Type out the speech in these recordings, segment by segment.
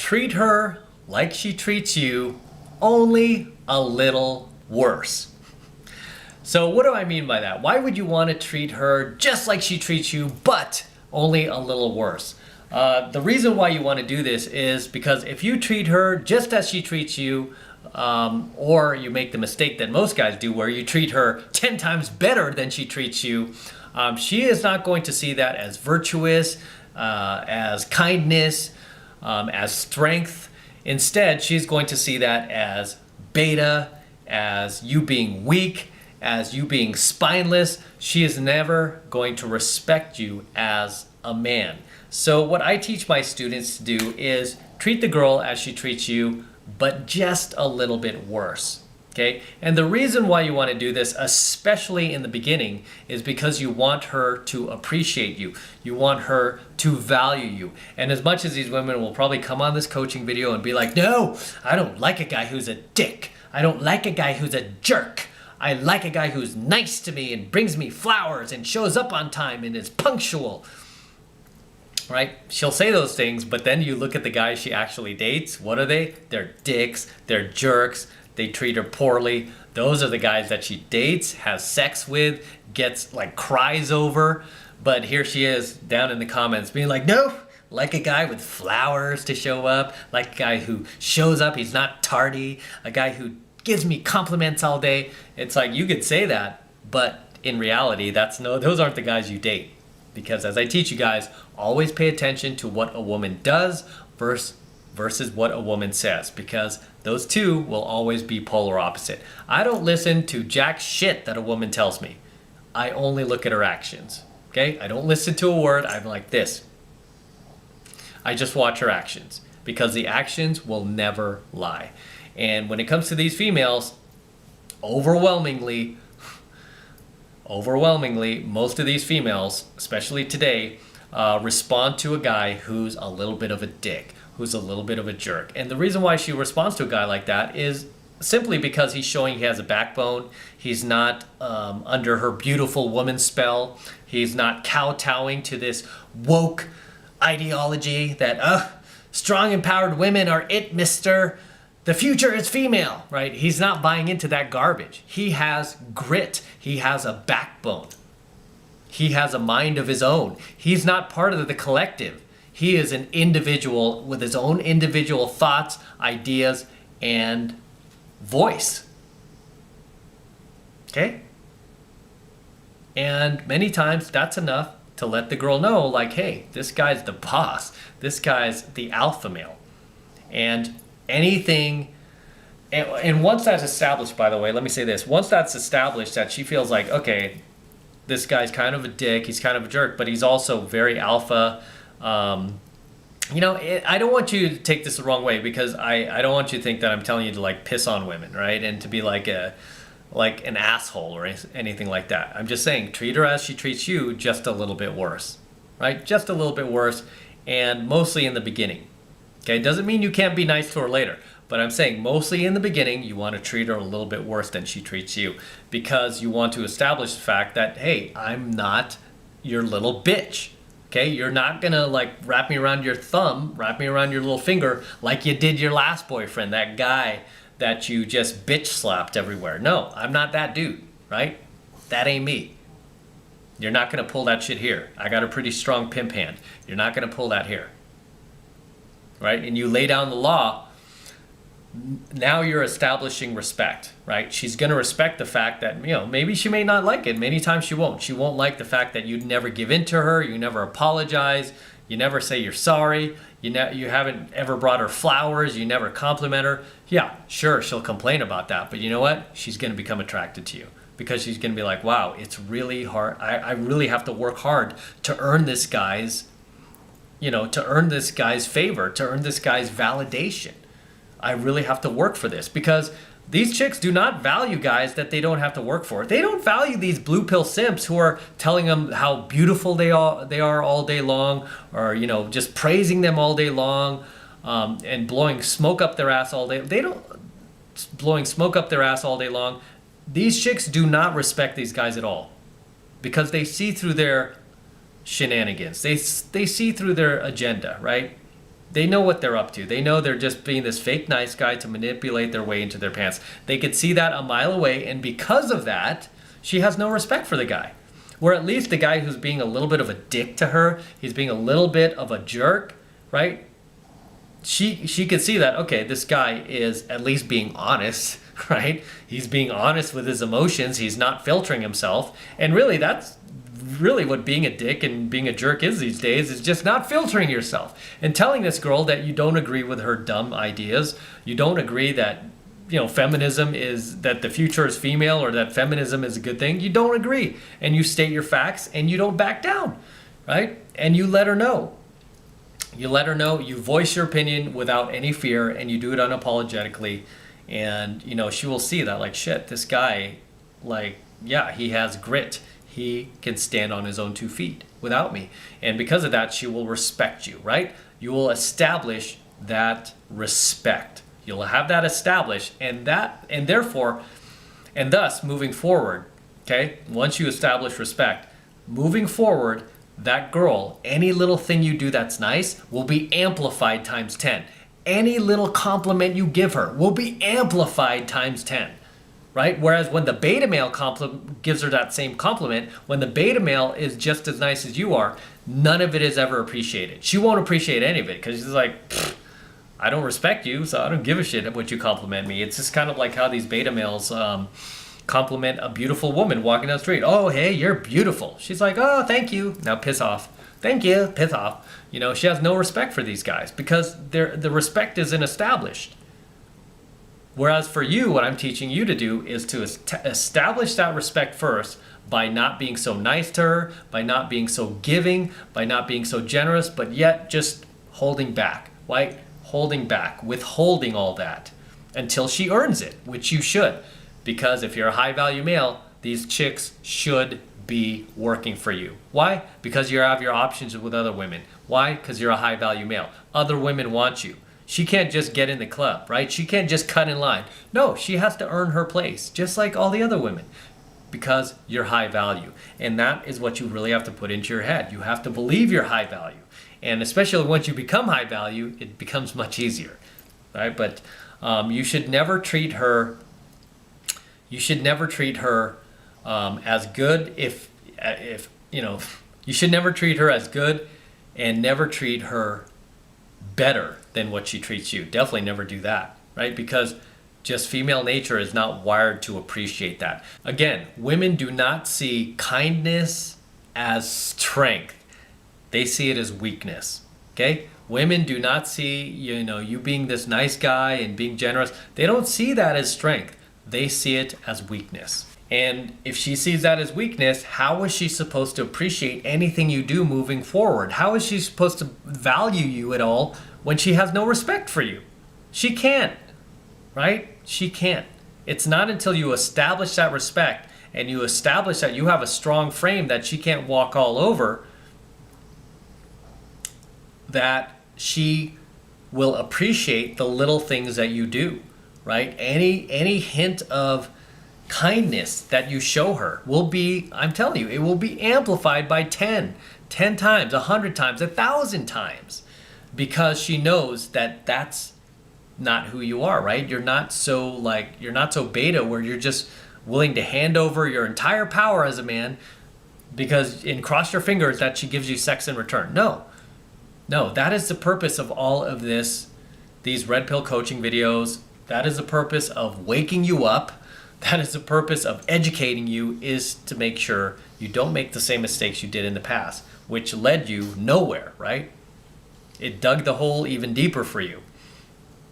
treat her like she treats you, only a little worse. So what do I mean by that? Why would you want to treat her just like she treats you, but only a little worse? The reason why you want to do this is because if you treat her just as she treats you, or you make the mistake that most guys do where you treat her 10 times better than she treats you, she is not going to see that as virtuous, as kindness, as strength. Instead, she's going to see that as beta, as you being weak, as you being spineless. She is never going to respect you as a man. So what I teach my students to do is treat the girl as she treats you, but just a little bit worse. Okay? And the reason why you want to do this, especially in the beginning, is because you want her to appreciate you. You want her to value you. And as much as these women will probably come on this coaching video and be like, no, I don't like a guy who's a dick. I don't like a guy who's a jerk. I like a guy who's nice to me and brings me flowers and shows up on time and is punctual. Right? She'll say those things, but then you look at the guys she actually dates. What are they? They're dicks. They're jerks. They treat her poorly. Those are the guys that she dates, has sex with, gets like cries over. But here she is down in the comments being like, no, like a guy with flowers to show up, like a guy who shows up, he's not tardy, a guy who gives me compliments all day. It's like, you could say that, but in reality, those aren't the guys you date. Because as I teach you guys, always pay attention to what a woman does versus what a woman says, because those two will always be polar opposite. I don't listen to jack shit that a woman tells me. I only look at her actions. Okay? I don't listen to a word. I'm like this. I just watch her actions, because the actions will never lie. And when it comes to these females, overwhelmingly, most of these females, especially today, respond to a guy who's a little bit of a dick, who's a little bit of a jerk. And the reason why she responds to a guy like that is simply because he's showing he has a backbone. He's not under her beautiful woman spell. He's not kowtowing to this woke ideology that strong, empowered women are it, mister. The future is female, right? He's not buying into that garbage. He has grit. He has a backbone. He has a mind of his own. He's not part of the collective. He is an individual with his own individual thoughts, ideas, and voice. Okay? And many times that's enough to let the girl know, like, hey, this guy's the boss. This guy's the alpha male. And anything, and once that's established, by the way, let me say this. Once that's established that she feels like, okay, this guy's kind of a dick, he's kind of a jerk, but he's also very alpha. I don't want you to take this the wrong way, because I don't want you to think that I'm telling you to like piss on women, right? And to be like an asshole or anything like that. I'm just saying, treat her as she treats you, just a little bit worse, right? Just a little bit worse, and mostly in the beginning. Okay, doesn't mean you can't be nice to her later, but I'm saying mostly in the beginning, you want to treat her a little bit worse than she treats you, because you want to establish the fact that, hey, I'm not your little bitch. Okay, you're not gonna like wrap me around your thumb, wrap me around your little finger like you did your last boyfriend, that guy that you just bitch slapped everywhere. No, I'm not that dude, right? That ain't me. You're not gonna pull that shit here. I got a pretty strong pimp hand. You're not gonna pull that here. Right? And you lay down the law, now you're establishing respect, right? She's going to respect the fact that, maybe she may not like it. Many times she won't. She won't like the fact that you never give in to her, you never apologize, you never say you're sorry, you haven't ever brought her flowers, you never compliment her. Yeah, sure, she'll complain about that, but you know what? She's going to become attracted to you, because she's going to be like, wow, it's really hard. I really have to work hard to earn this guy's favor, to earn this guy's validation. I really have to work for this, because these chicks do not value guys that they don't have to work for. They don't value these blue pill simps who are telling them how beautiful they are all day long, or just praising them all day long, and blowing smoke up their ass all day. Blowing smoke up their ass all day long. These chicks do not respect these guys at all, because they see through their shenanigans. They see through their agenda, right? They know what they're up to. They know they're just being this fake nice guy to manipulate their way into their pants. They could see that a mile away, and because of that, she has no respect for the guy. Where at least the guy who's being a little bit of a dick to her, he's being a little bit of a jerk, right? She could see that, okay, this guy is at least being honest, right? He's being honest with his emotions. He's not filtering himself. And really, that's really what being a dick and being a jerk is these days, is just not filtering yourself and telling this girl that you don't agree with her dumb ideas. You don't agree that, feminism is, that the future is female, or that feminism is a good thing. You don't agree. And you state your facts and you don't back down, right? And you let her know. You let her know, you voice your opinion without any fear, and you do it unapologetically. And, she will see that, like, shit, this guy, like, yeah, he has grit. He can stand on his own 2 feet without me. And because of that, she will respect you, right? You will establish that respect. You'll have that established, and thus moving forward, okay? Once you establish respect, moving forward, that girl, any little thing you do that's nice will be amplified times 10. Any little compliment you give her will be amplified times 10. Right? Whereas when the beta male gives her that same compliment, when the beta male is just as nice as you are, none of it is ever appreciated. She won't appreciate any of it because she's like, I don't respect you, so I don't give a shit what you compliment me. It's just kind of like how these beta males compliment a beautiful woman walking down the street. Oh, hey, you're beautiful. She's like, oh, thank you. Now piss off. Thank you. Piss off. She has no respect for these guys because the respect isn't established. Whereas for you, what I'm teaching you to do is to establish that respect first by not being so nice to her, by not being so giving, by not being so generous, but yet just holding back, right? Holding back, withholding all that until she earns it, which you should. Because if you're a high value male, these chicks should be working for you. Why? Because you have your options with other women. Why? Because you're a high value male. Other women want you. She can't just get in the club, right? She can't just cut in line. No, she has to earn her place, just like all the other women, because you're high value. And that is what you really have to put into your head. You have to believe you're high value. And especially once you become high value, it becomes much easier, right? But you should never treat her as good if you should never treat her as good and never treat her better than what she treats you. Definitely never do that, right? Because just female nature is not wired to appreciate that. Again, women do not see kindness as strength. They see it as weakness, okay? Women do not see, you being this nice guy and being generous. They don't see that as strength. They see it as weakness. And if she sees that as weakness, how is she supposed to appreciate anything you do moving forward? How is she supposed to value you at all when she has no respect for you? She can't, right? She can't. It's not until you establish that respect and you establish that you have a strong frame that she can't walk all over, that she will appreciate the little things that you do, right? Any hint of kindness that you show her will be, I'm telling you, it will be amplified by 10 times, 100 times, 1,000 times, because she knows that that's not who you are, right? You're not so beta where you're just willing to hand over your entire power as a man and cross your fingers that she gives you sex in return. No, that is the purpose of all of these red pill coaching videos. That is the purpose of waking you up. That is the purpose of educating you, is to make sure you don't make the same mistakes you did in the past, which led you nowhere, right? It dug the hole even deeper for you.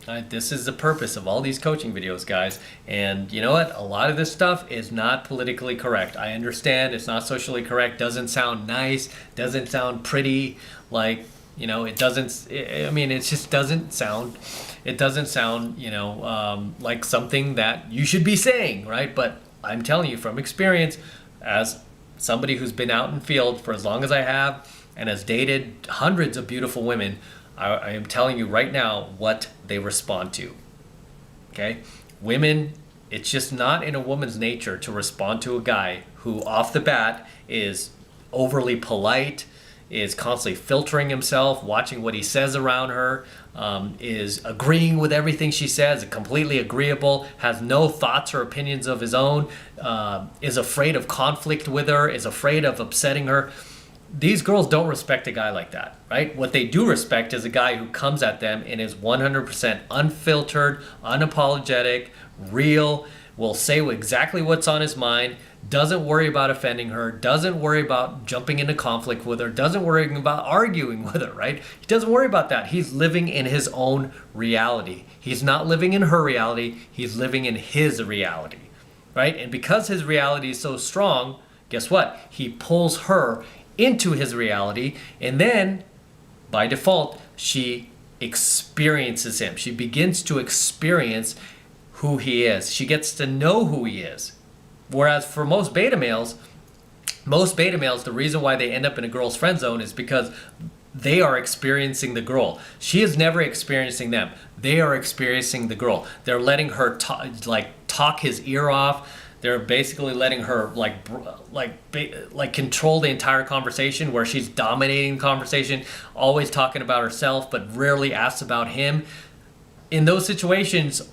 Right? This is the purpose of all these coaching videos, guys. And you know what? A lot of this stuff is not politically correct. I understand it's not socially correct, doesn't sound nice, doesn't sound pretty, it just doesn't sound, like something that you should be saying, right? But I'm telling you from experience, as somebody who's been out in the field for as long as I have and has dated hundreds of beautiful women, I am telling you right now what they respond to, okay? Women, it's just not in a woman's nature to respond to a guy who off the bat is overly polite, is constantly filtering himself, watching what he says around her, is agreeing with everything she says, completely agreeable, has no thoughts or opinions of his own, is afraid of conflict with her, is afraid of upsetting her. These girls don't respect a guy like that, right? What they do respect is a guy who comes at them and is 100% unfiltered, unapologetic, real, will say exactly what's on his mind, doesn't worry about offending her, doesn't worry about jumping into conflict with her, doesn't worry about arguing with her, right? He doesn't worry about that. He's living in his own reality. He's not living in her reality. He's living in his reality, right? And because his reality is so strong, guess what? He pulls her into his reality, and then by default, she experiences him. She begins to experience who he is. She gets to know who he is. Whereas for most beta males, the reason why they end up in a girl's friend zone is because they are experiencing the girl. She is never experiencing them. They are experiencing the girl. They're letting her talk his ear off. They're basically letting her control the entire conversation, where she's dominating the conversation, always talking about herself, but rarely asks about him. In those situations,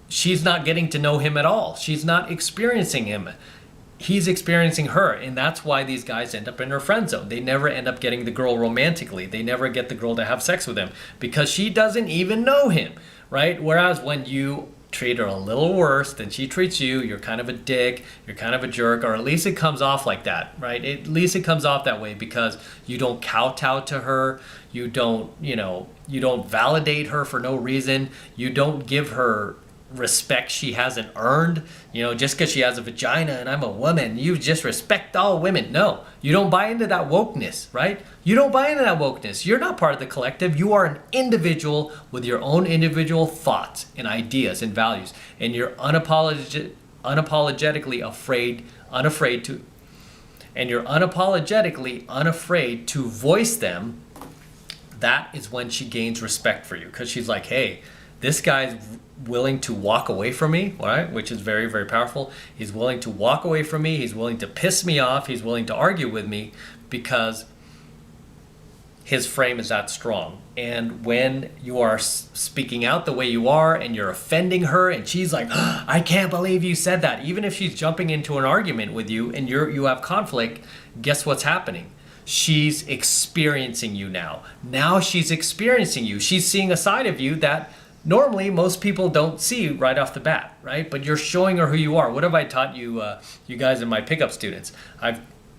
she's not getting to know him at all. She's not experiencing him. He's experiencing her, and that's why these guys end up in her friend zone. They never end up getting the girl romantically. They never get the girl to have sex with him because she doesn't even know him, right? Whereas when you treat her a little worse than she treats you, you're kind of a dick, you're kind of a jerk, or at least it comes off like that, right? At least it comes off that way because you don't kowtow to her, you don't validate her for no reason, you don't give her respect she hasn't earned, just because she has a vagina and I'm a woman, you just respect all women. No, you don't buy into that wokeness, right? You don't buy into that wokeness. You're not part of the collective. You are an individual with your own individual thoughts and ideas and values, and you're unapologetically unafraid to voice them. That is when she gains respect for you, because she's like, hey, this guy's willing to walk away from me, right? Which is very, very powerful. He's willing to walk away from me. He's willing to piss me off. He's willing to argue with me because his frame is that strong. And when you are speaking out the way you are and you're offending her and she's like, oh, I can't believe you said that. Even if she's jumping into an argument with you and you have conflict, guess what's happening? She's experiencing you now. Now she's experiencing you. She's seeing a side of you that normally most people don't see right off the bat, right? But you're showing her who you are. What have I taught you, you guys in my pickup students?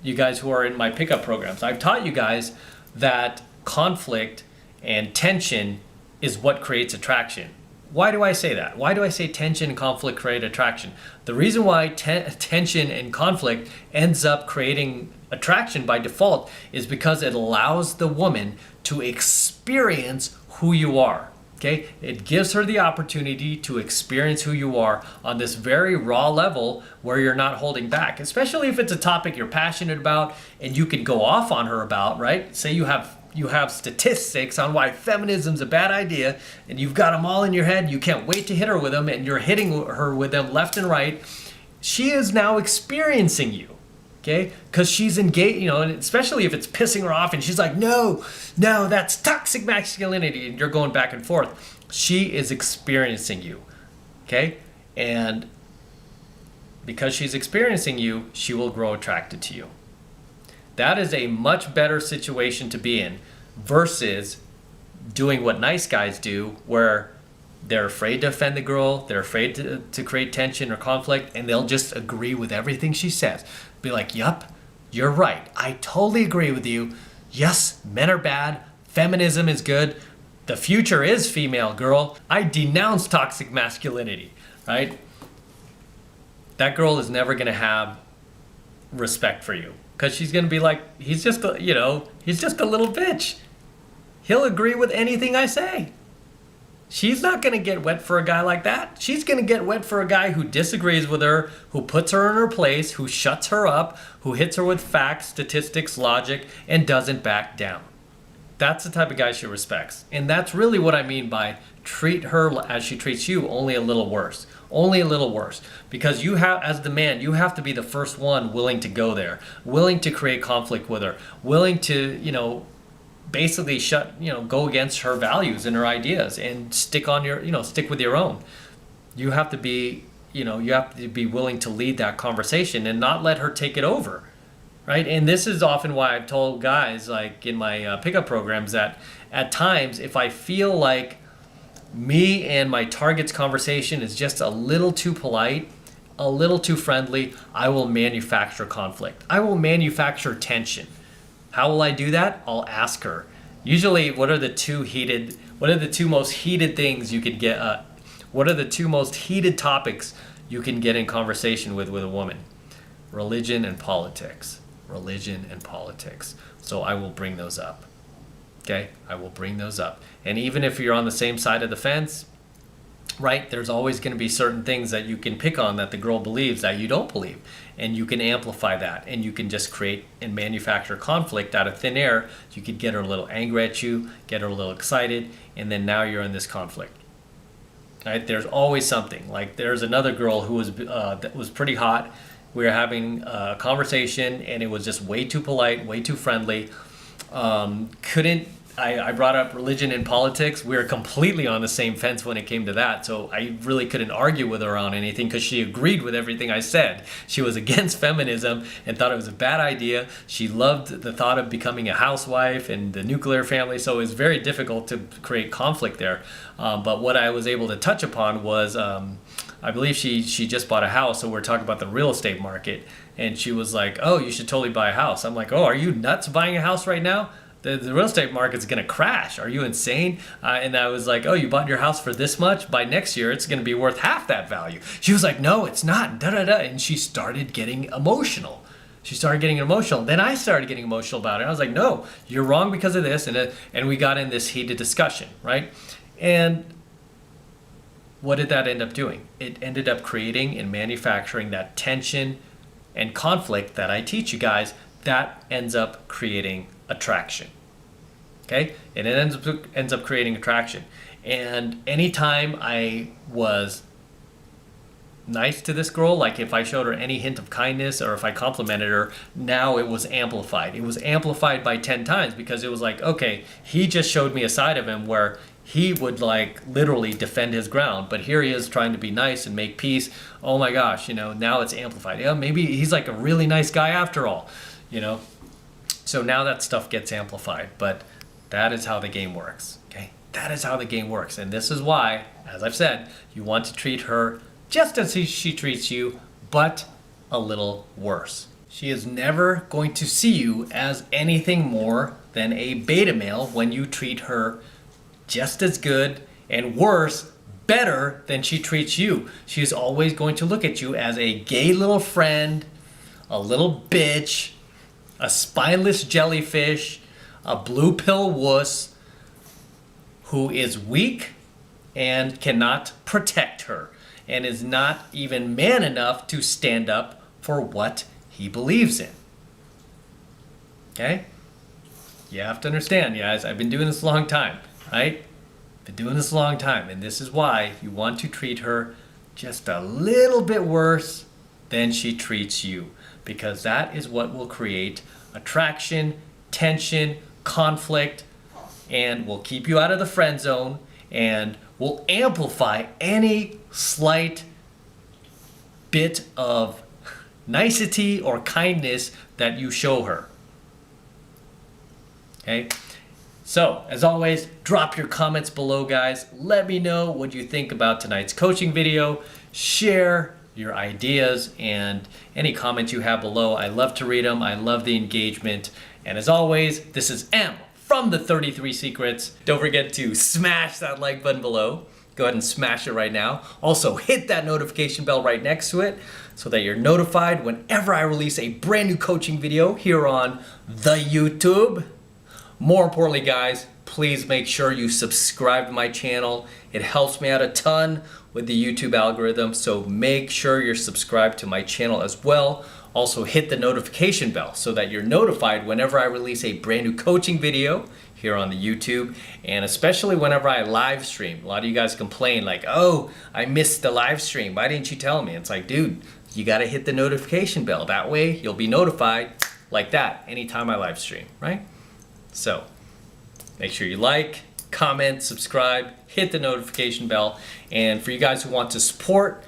You guys who are in my pickup programs, I've taught you guys that conflict and tension is what creates attraction. Why do I say that? Why do I say tension and conflict create attraction? The reason why tension and conflict ends up creating attraction by default is because it allows the woman to experience who you are. Okay, it gives her the opportunity to experience who you are on this very raw level where you're not holding back, especially if it's a topic you're passionate about and you can go off on her about, right? Say you have statistics on why feminism's a bad idea and you've got them all in your head, you can't wait to hit her with them and you're hitting her with them left and right. She is now experiencing you. Okay, because she's engaged, and especially if it's pissing her off and she's like, no, that's toxic masculinity, and you're going back and forth. She is experiencing you, okay? And because she's experiencing you, she will grow attracted to you. That is a much better situation to be in versus doing what nice guys do, where they're afraid to offend the girl, they're afraid to create tension or conflict, and they'll just agree with everything she says. Be like, yup, you're right. I totally agree with you. Yes, men are bad. Feminism is good. The future is female, girl. I denounce toxic masculinity, right? That girl is never going to have respect for you because she's going to be like, he's just a little bitch. He'll agree with anything I say. She's not going to get wet for a guy like that. She's going to get wet for a guy who disagrees with her, who puts her in her place, who shuts her up, who hits her with facts, statistics, logic, and doesn't back down. That's the type of guy she respects. And that's really what I mean by treat her as she treats you, only a little worse. Only a little worse. Because you have, as the man, you have to be the first one willing to go there, willing to create conflict with her, willing to, basically go against her values and her ideas and stick with your own. You have to be, you have to be willing to lead that conversation and not let her take it over. Right? And this is often why I've told guys, like in my pickup programs, that at times, if I feel like me and my target's conversation is just a little too polite, a little too friendly, I will manufacture conflict. I will manufacture tension. How will I do that? I'll ask her. Usually, what are the two most heated things you could get? What are the two most heated topics you can get in conversation with a woman? Religion and politics. Religion and politics. So I will bring those up. Okay? I will bring those up. And even if you're on the same side of the fence, right, there's always going to be certain things that you can pick on that the girl believes that you don't believe. And you can amplify that. And you can just create and manufacture conflict out of thin air. You could get her a little angry at you, get her a little excited, and then now you're in this conflict. Right? There's always something. Like there's another girl who that was pretty hot. We were having a conversation, and it was just way too polite, way too friendly. I brought up religion and politics. We were completely on the same fence when it came to that. So I really couldn't argue with her on anything because she agreed with everything I said. She was against feminism and thought it was a bad idea. She loved the thought of becoming a housewife and the nuclear family. So it was very difficult to create conflict there. But what I was able to touch upon was, I believe she just bought a house. So we're talking about the real estate market. And she was like, oh, you should totally buy a house. I'm like, oh, are you nuts buying a house right now? The real estate market's going to crash. Are you insane? And I was like, oh, you bought your house for this much? By next year, it's going to be worth half that value. She was like, no, it's not. And she started getting emotional. Then I started getting emotional about it. I was like, no, you're wrong because of this. And we got in this heated discussion, right? And what did that end up doing? It ended up creating and manufacturing that tension and conflict that I teach you guys. That ends up creating attraction. Okay? And it ends up creating attraction. And anytime I was nice to this girl, like if I showed her any hint of kindness or if I complimented her, now it was amplified. It was amplified by 10 times because it was like, okay, he just showed me a side of him where he would like literally defend his ground, but here he is trying to be nice and make peace. Oh my gosh, now it's amplified. Yeah, maybe he's like a really nice guy after all, So now that stuff gets amplified, but that is how the game works, okay? That is how the game works, and this is why, as I've said, you want to treat her just as she treats you, but a little worse. She is never going to see you as anything more than a beta male when you treat her just as good and worse, better than she treats you. She is always going to look at you as a gay little friend, a little bitch, a spineless jellyfish, a blue pill wuss who is weak and cannot protect her and is not even man enough to stand up for what he believes in. Okay? You have to understand, guys, I've been doing this a long time, right? Been doing this a long time, and this is why you want to treat her just a little bit worse than she treats you, because that is what will create attraction, tension, conflict, and will keep you out of the friend zone and will amplify any slight bit of nicety or kindness that you show her. Okay? So, as always, drop your comments below, guys. Let me know what you think about tonight's coaching video. Share your ideas and any comments you have below. I love to read them. I love the engagement. And as always, this is M from the 33 Secrets. Don't forget to smash that like button below. Go ahead and smash it right now. Also, hit that notification bell right next to it so that you're notified whenever I release a brand new coaching video here on the YouTube. More importantly, guys, please make sure you subscribe to my channel. It helps me out a ton with the YouTube algorithm, so make sure you're subscribed to my channel as well. Also, hit the notification bell so that you're notified whenever I release a brand new coaching video here on the YouTube, and especially whenever I live stream. A lot of you guys complain like, oh, I missed the live stream. Why didn't you tell me? It's like, dude, you gotta hit the notification bell. That way you'll be notified like that anytime I live stream, right? So make sure you like, comment, subscribe, hit the notification bell. And for you guys who want to support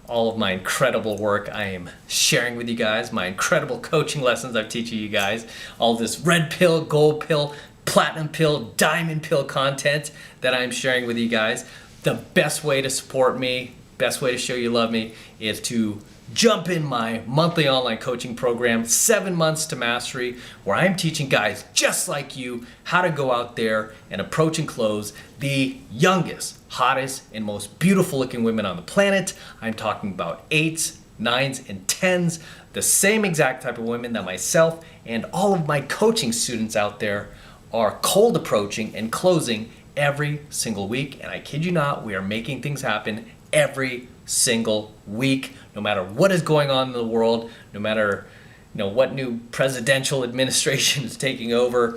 all of my incredible work I am sharing with you guys, my incredible coaching lessons I'm teaching you guys, all this red pill, gold pill, platinum pill, diamond pill content that I'm sharing with you guys, the best way to support me, best way to show you love me is to jump in my monthly online coaching program, 7 months to mastery, where I'm teaching guys just like you how to go out there and approach and close the youngest, hottest, and most beautiful looking women on the planet. I'm talking about 8s, 9s, and 10s, the same exact type of women that myself and all of my coaching students out there are cold approaching and closing every single week. And I kid you not, we are making things happen every single week, no matter what is going on in the world, no matter what new presidential administration is taking over,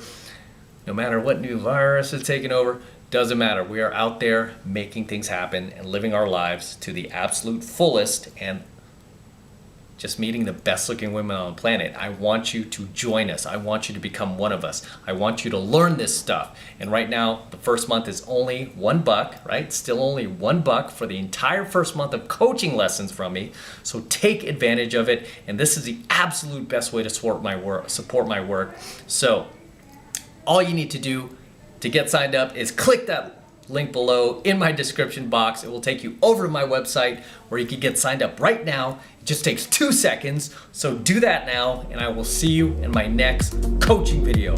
no matter what new virus is taking over, doesn't matter. We are out there making things happen and living our lives to the absolute fullest and just meeting the best looking women on the planet. I want you to join us. I want you to become one of us. I want you to learn this stuff. And right now, the first month is only $1, right? Still only $1 for the entire first month of coaching lessons from me. So take advantage of it. And this is the absolute best way to support my work. So all you need to do to get signed up is click that link below in my description box. It will take you over to my website where you can get signed up right now. It just takes 2 seconds. So do that now, and I will see you in my next coaching video.